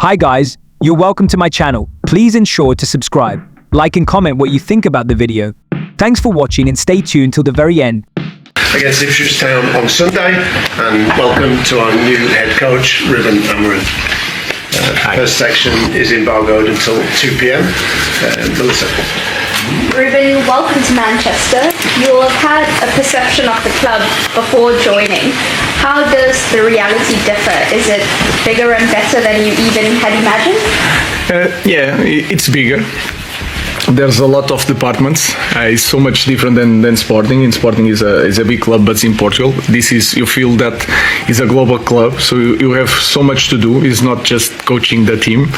Hi guys, you're welcome to my channel. Please ensure to subscribe, like and comment what you think about the video. Thanks for watching and stay tuned till the very end. Against Ipswich Town on Sunday, and welcome to our new head coach, Ruben Amorim. First section is embargoed until 2 p.m. Melissa. Ruben, welcome to Manchester. You'll have had a perception of the club before joining. How does the reality differ? Is it bigger and better than you even had imagined? Yeah, it's bigger. There's a lot of departments. It's so much different than Sporting. In Sporting is a big club, but in Portugal, you feel that it's a global club. So you have so much to do. It's not just coaching the team,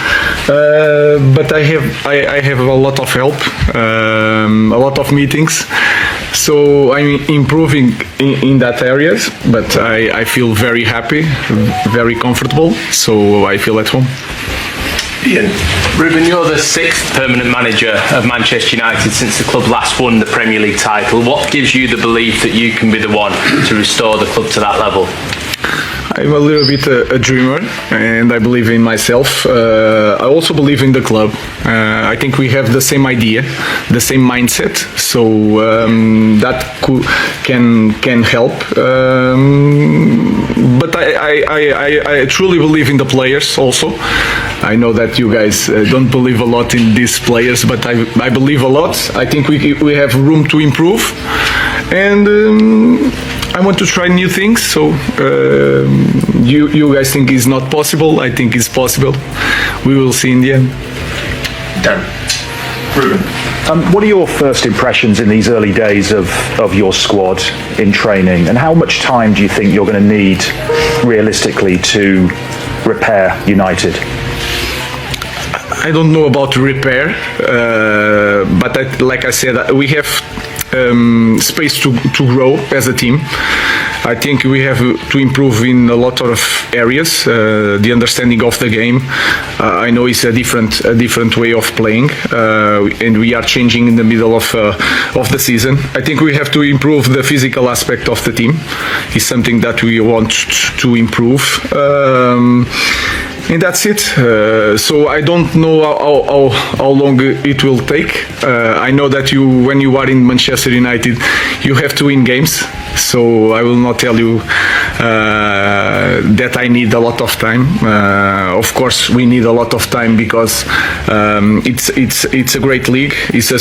but I have a lot of help, a lot of meetings. So I'm improving in that areas, but I feel very happy, very comfortable. So I feel at home. Ian. Ruben, you're the 6th permanent manager of Manchester United since the club last won the Premier League title. What gives you the belief that you can be the one to restore the club to that level? I'm a little bit a dreamer, and I believe in myself. I also believe in the club. I think we have the same idea, the same mindset, so that can help. But I truly believe in the players also. I know that you guys don't believe a lot in these players, but I believe a lot. I think we have room to improve, and I want to try new things. So you guys think it's not possible. I think it's possible. We will see in the end. Dan. Ruben. What are your first impressions in these early days of your squad in training, and how much time do you think you're going to need realistically to repair United? I don't know about repair, but like I said, we have space to grow as a team. I think we have to improve in a lot of areas. The understanding of the game. I know it's a different way of playing, and we are changing in the middle of the season. I think we have to improve the physical aspect of the team. It's something that we want to improve. And that's it. So I don't know how long it will take. I know that when you are in Manchester United, you have to win games. So I will not tell you that I need a lot of time. Of course, we need a lot of time because it's a great league. It's the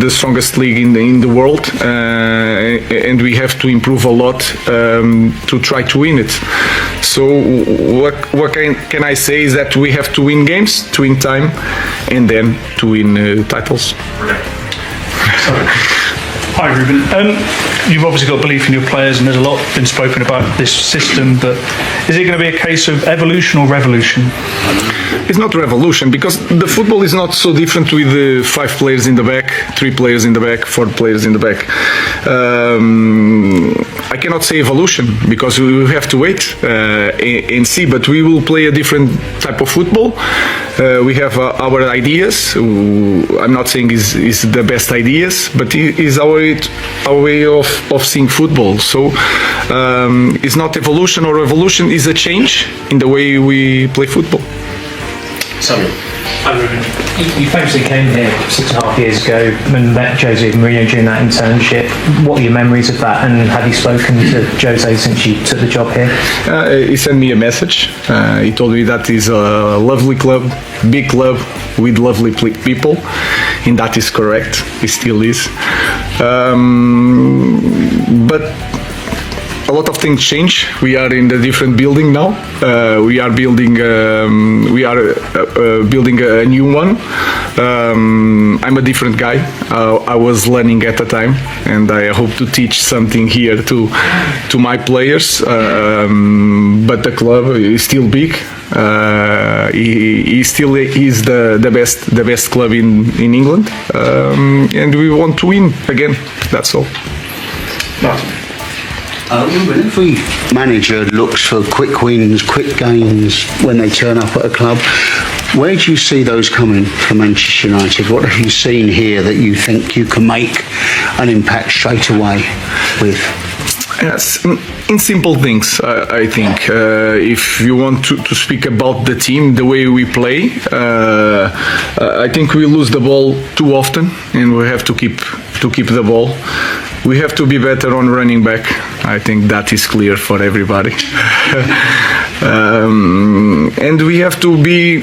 strongest league in the world, and we have to improve a lot to try to win it. So what can I say is that we have to win games, to win time, and then to win titles. Hi Ruben, you've obviously got belief in your players and there's a lot been spoken about this system, but is it going to be a case of evolution or revolution? It's not revolution, because the football is not so different with 5 players in the back, 3 players in the back, 4 players in the back. I cannot say evolution because we have to wait and see, but we will play a different type of football. We have our ideas. I'm not saying is the best ideas, but it is our way of seeing football. So it's not evolution or revolution, is a change in the way we play football. Samuel. Hi Ruben. You famously came here 6.5 years ago and met Jose Mourinho during that internship. What are your memories of that, and have you spoken to Jose since you took the job here? He sent me a message. He told me that it's a lovely club, big club with lovely people, and that is correct. It still is. But a lot of things change. We are in the different building now. We are building a new one. I'm a different guy. I was learning at the time, and I hope to teach something here to my players. But the club is still big. He still is the best club in England, and we want to win again. That's all. Ruben, every manager looks for quick wins, quick gains when they turn up at a club. Where do you see those coming for Manchester United? What have you seen here that you think you can make an impact straight away with? Yes, in simple things, I think. If you want to speak about the team, the way we play, I think we lose the ball too often, and we have to keep the ball. We have to be better on running back. I think that is clear for everybody. And we have to be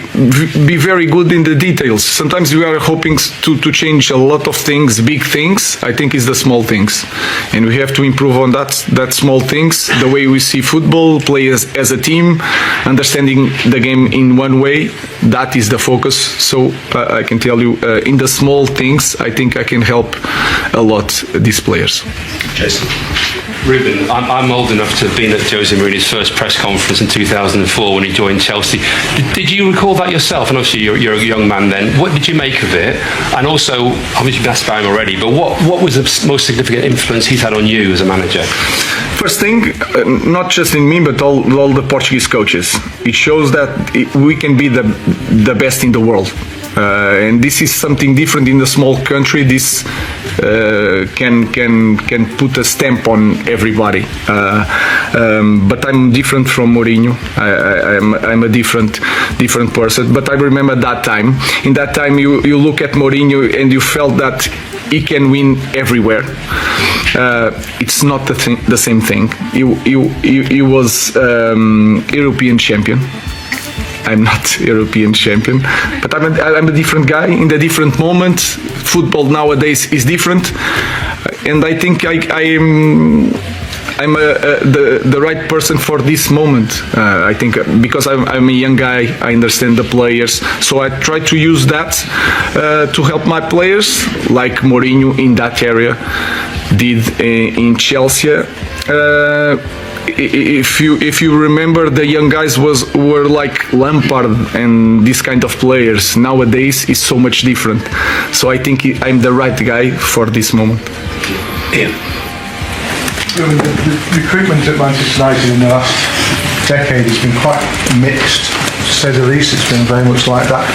very good in the details. Sometimes we are hoping to change a lot of things, big things. I think it's the small things, and we have to improve on that small things. The way we see football, play as a team, understanding the game in one way. That is the focus. So I can tell you, in the small things, I think I can help a lot these players. Jason. Ruben, I'm old enough to have been at Jose Mourinho's first press conference in 2004 when he joined Chelsea. Did you recall that yourself? And obviously you're a young man then. What did you make of it? And also, obviously you've asked about him already, but what was the most significant influence he's had on you as a manager? First thing, not just in me, but all the Portuguese coaches. It shows that we can be the best in the world. And this is something different in a small country. This can put a stamp on everybody. But I'm different from Mourinho. I'm a different person. But I remember that time. In that time, you look at Mourinho and you felt that he can win everywhere. It's not the same thing. He was European champion. I'm not European champion, but I'm a different guy in the different moment. Football nowadays is different, and I think I'm the right person for this moment. I think because I'm a young guy, I understand the players, so I try to use that to help my players, like Mourinho in that area did in Chelsea. If you remember, the young guys were like Lampard and this kind of players. Nowadays is so much different. So I think I'm the right guy for this moment. Ian. The recruitment at Manchester United in the last decade has been quite mixed, to say the least. It's been very much like that.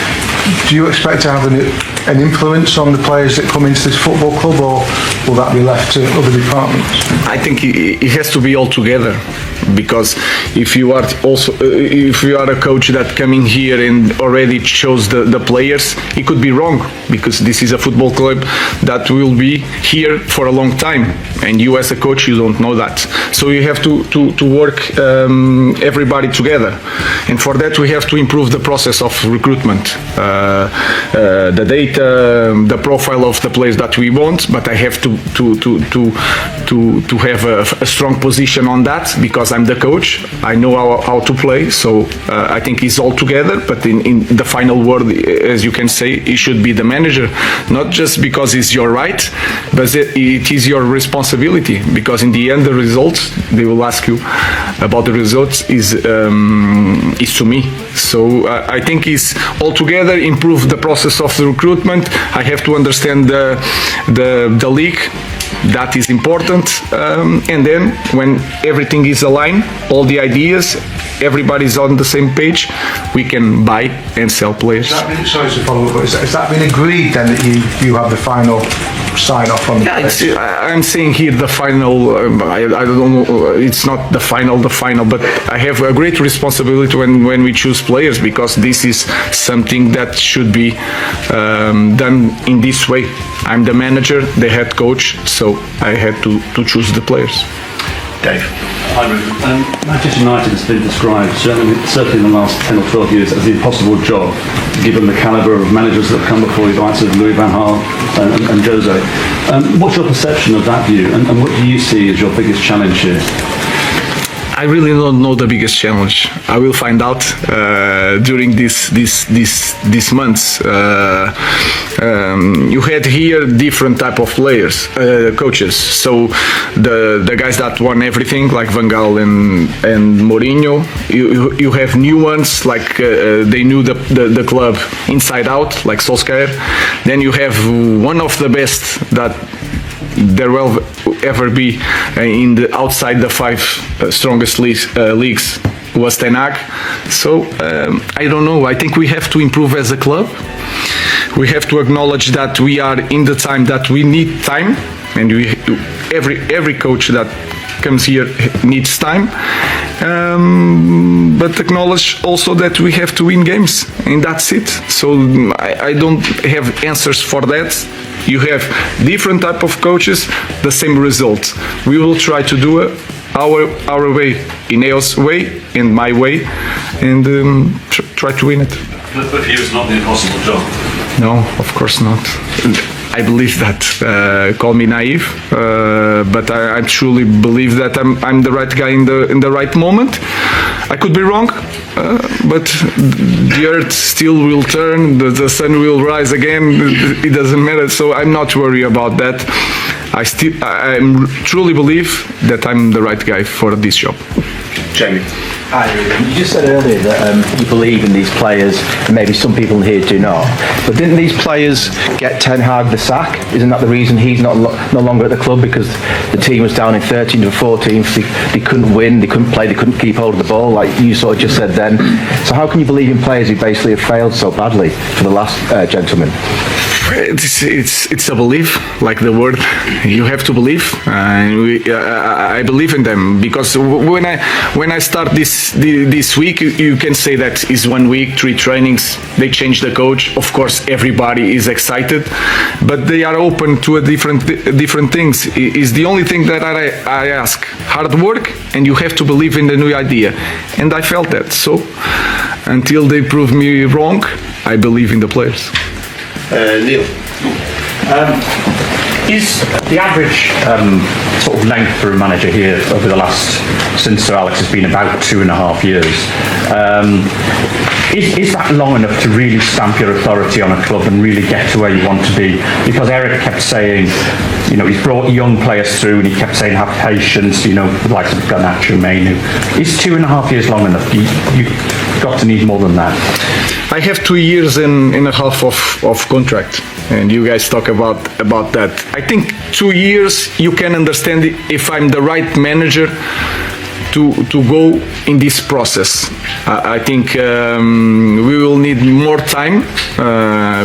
Do you expect to have an influence on the players that come into this football club, or will that be left to other departments? I think it has to be all together, because if you are a coach that coming here and already chose the players, it could be wrong, because this is a football club that will be here for a long time, and you as a coach, you don't know that. So you have to work everybody together, and for that we have to improve the process of recruitment, the data, the profile of the players that we want. But I have to have a strong position on that, because I'm the coach. I know how to play. So I think it's all together. But in the final word, as you can say, it should be the manager, not just because it's your right, but it is your responsibility. Because in the end, the results, they will ask you about the results, is to me. So I think it's all together. Improve the process of the recruitment. I have to understand the league. That is important. And then when everything is aligned, all the ideas, everybody's on the same page, we can buy and sell players. Sorry to follow up, but has that been agreed then, that you have the final sign off on? Yeah, I'm saying here the final. I don't know. It's not the final, but I have a great responsibility when we choose players, because this is something that should be done in this way. I'm the manager, the head coach, so I had to choose the players. Dave. Hi, Ruben. Manchester United has been described, certainly in the last 10 or 12 years, as the impossible job, given the calibre of managers that have come before you, like Louis van Gaal and Jose. What's your perception of that view, and what do you see as your biggest challenge here? I really don't know the biggest challenge. I will find out during these months. You had here different type of players, coaches. So the guys that won everything, like Van Gaal and Mourinho. You have new ones, like they knew the club inside out, like Solskjaer. Then you have one of the best that there will ever be outside the five strongest leagues was Ten Hag. So I don't know. I think we have to improve as a club. We have to acknowledge that we are in the time that we need time, and every coach that comes here needs time, but acknowledge also that we have to win games, and that's it. So I don't have answers for that. You have different type of coaches, the same result. We will try to do it our way, Ineos' way and my way, and try to win it. But for you, it's not the impossible job. No, of course not. I believe that. Call me naive, but I truly believe that I'm the right guy in the right moment. I could be wrong, but the earth still will turn, the sun will rise again. It doesn't matter. So I'm not worried about that. I truly believe that I'm the right guy for this job. Jamie. Hi, Ruben. You just said earlier that you believe in these players, and maybe some people here do not. But didn't these players get Ten Hag the sack? Isn't that the reason he's no longer at the club? Because the team was down in 13th or 14th. They couldn't win, they couldn't play, they couldn't keep hold of the ball, like you sort of just said then. So how can you believe in players who basically have failed so badly for the last gentleman? It's a belief, like the word. You have to believe. I believe in them because when I start this week, you can say that is 1 week, 3 trainings. They change the coach. Of course, everybody is excited, but they are open to different things. Is the only thing that I ask: hard work, and you have to believe in the new idea. And I felt that. So until they prove me wrong, I believe in the players. Neil. Is the average sort of length for a manager here over the last, since Sir Alex has been, about 2.5 years? Is that long enough to really stamp your authority on a club and really get to where you want to be? Because Erik kept saying, you know, he's brought young players through and he kept saying have patience, you know, like garncho, mainoo. Is 2.5 years long enough? You've got to need more than that. I have 2 years and a half of contract, and you guys talk about that. I think 2 years you can understand if I'm the right manager to go in this process. I think we will need more time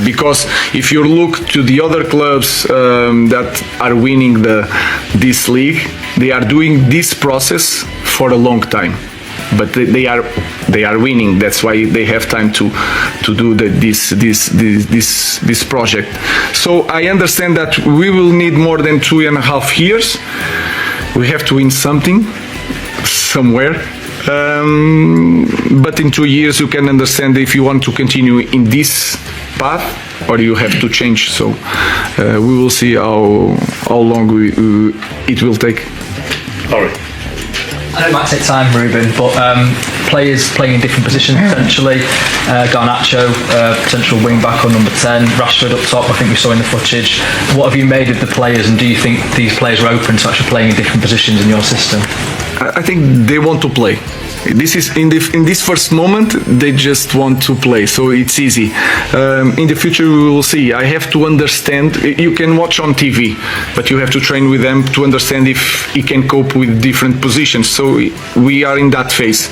because if you look to the other clubs that are winning this league, they are doing this process for a long time. But they are winning. That's why they have time to do this project. So I understand that we will need more than 2.5 years. We have to win something somewhere. But in 2 years you can understand if you want to continue in this path or you have to change. So we will see how long it will take. All right. I know it might take time, Ruben, but players playing in different positions potentially. Garncho, potential wing back on number 10. Rashford up top, I think we saw in the footage. What have you made of the players, and do you think these players are open to actually playing in different positions in your system? I think they want to play. This is in this first moment they just want to play, so it's easy. In the future we will see. I have to understand. You can watch on TV, but you have to train with them to understand if he can cope with different positions. So we are in that phase.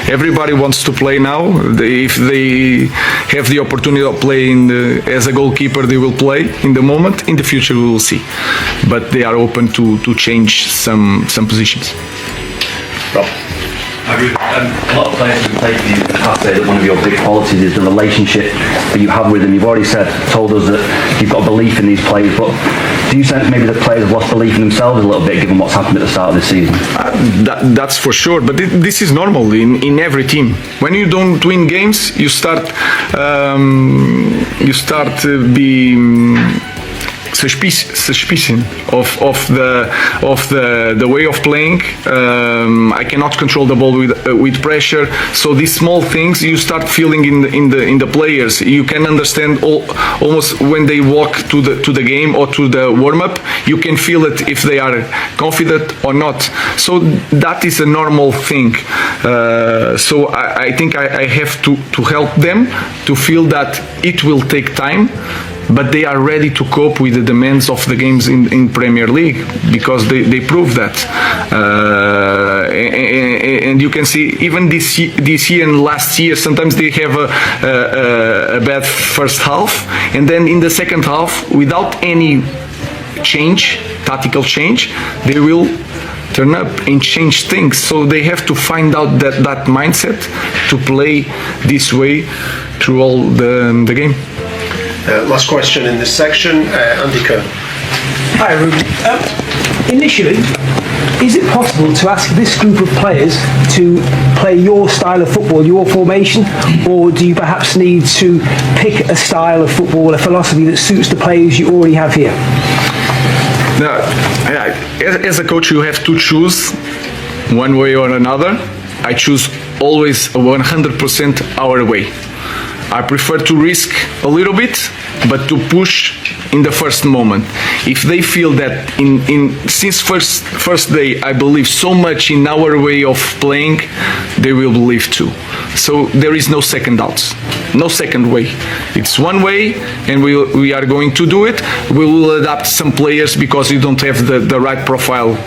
Everybody wants to play now. If they have the opportunity of playing as a goalkeeper, they will play in the moment. In the future we will see, but they are open to change some positions. Rob. A lot of players who play for you have said that one of your big qualities is the relationship that you have with them. You've already told us that you've got belief in these players, but do you sense maybe the players have lost belief in themselves a little bit given what's happened at the start of the season? That's for sure, but this is normal in every team. When you don't win games, you start to be suspicion of the way of playing. I cannot control the ball with pressure. So these small things you start feeling in the players. You can understand almost when they walk to the game or to the warm up. You can feel it if they are confident or not. So that is a normal thing. So I think I have to help them to feel that it will take time, but they are ready to cope with the demands of the games in Premier League because they prove that. And you can see even this year and last year, sometimes they have a bad first half, and then in the second half, without any tactical change, they will turn up and change things. So they have to find out that mindset to play this way through all the game. Last question in this section, Andy Kerr. Hi, Ruben. Initially, is it possible to ask this group of players to play your style of football, your formation, or do you perhaps need to pick a style of football, a philosophy that suits the players you already have here? Now, as a coach, you have to choose one way or another. I choose always 100% our way. I prefer to risk a little bit, but to push in the first moment. If they feel that since first day I believe so much in our way of playing, they will believe too. So there is no second doubts, no second way. It's one way, and we are going to do it. We will adapt some players because you don't have the right profile.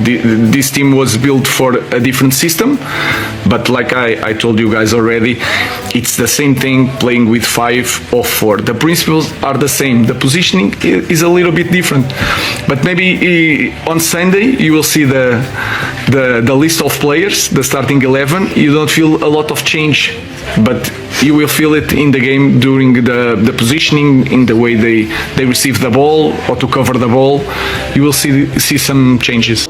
This team was built for a different system, but like I told you guys already, it's the same thing playing with 5 or 4. The principles are the same. The positioning is a little bit different, but maybe on Sunday you will see the list of players, the starting 11. You don't feel a lot of change, but you will feel it in the game during the positioning, in the way they receive the ball or to cover the ball. You will see some changes.